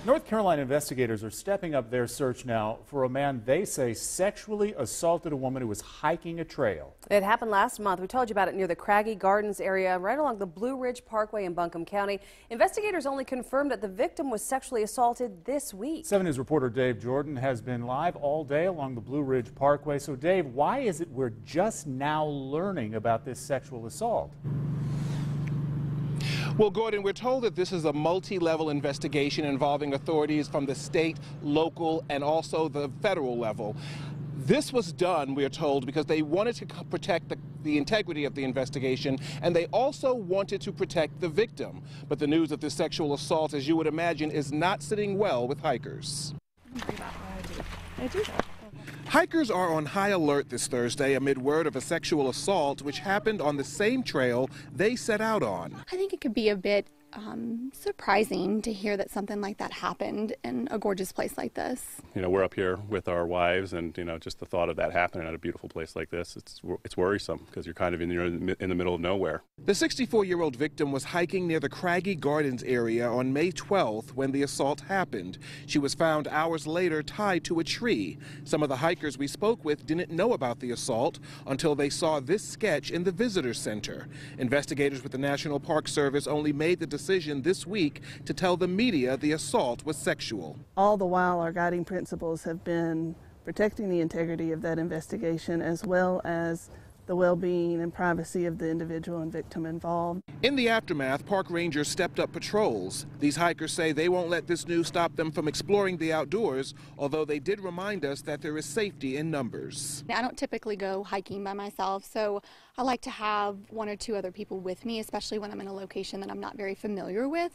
North Carolina investigators are stepping up their search now for a man they say sexually assaulted a woman who was hiking a trail. It happened last month. We told you about it near the Craggy Gardens area, right along the Blue Ridge Parkway in Buncombe County. Investigators only confirmed that the victim was sexually assaulted this week. 7 News reporter Dave Jordan has been live all day along the Blue Ridge Parkway. So, Dave, why is it we're just now learning about this sexual assault? Well, Gordon, we're told that this is a multi-level investigation involving authorities from the state, local, and also the federal level. This was done, we're told, because they wanted to protect the integrity of the investigation, and they also wanted to protect the victim. But the news of this sexual assault, as you would imagine, is not sitting well with hikers. Hikers are on high alert this Thursday amid word of a sexual assault which happened on the same trail they set out on. I think it could be a bit surprising to hear that something like that happened in a gorgeous place like this. You know, we're up here with our wives, and just the thought of that happening at a beautiful place like this, it's worrisome because you're kind of in the middle of nowhere. The 64-year-old victim was hiking near the Craggy Gardens area on May 12th when the assault happened. She was found hours later tied to a tree. Some of the hikers we spoke with didn't know about the assault until they saw this sketch in the visitor center. Investigators with the National Park Service only made the decision this week to tell the media the assault was sexual. All the while, our guiding principles have been protecting the integrity of that investigation as well as the well-being and privacy of the individual and victim involved. In the aftermath, park rangers stepped up patrols. These hikers say they won't let this news stop them from exploring the outdoors, although they did remind us that there is safety in numbers. I don't typically go hiking by myself, so I like to have one or two other people with me, especially when I'm in a location that I'm not very familiar with.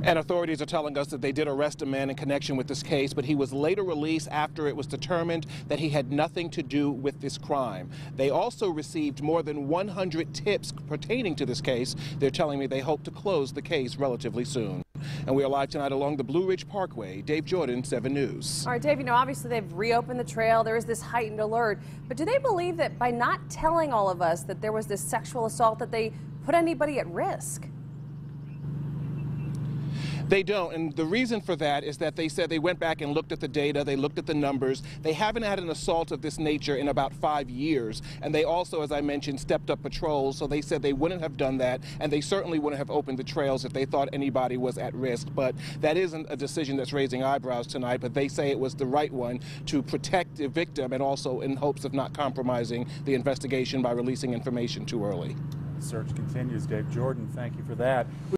And authorities are telling us that they did arrest a man in connection with this case, but he was later released after it was determined that he had nothing to do with this crime. They also received more than 100 tips pertaining to this case. They're telling me they hope to close the case relatively soon. And we are live tonight along the Blue Ridge Parkway. Dave Jordan, 7 News. All right, Dave, obviously they've reopened the trail. There is this heightened alert. But do they believe that by not telling all of us that there was this sexual assault that they put anybody at risk? They don't, and the reason for that is that they said they went back and looked at the data, they looked at the numbers. They haven't had an assault of this nature in about 5 years, and they also, as I mentioned, stepped up patrols, so they said they wouldn't have done that, and they certainly wouldn't have opened the trails if they thought anybody was at risk. But that isn't a decision that's raising eyebrows tonight, but they say it was the right one to protect the victim and also in hopes of not compromising the investigation by releasing information too early. The search continues. Dave Jordan, thank you for that.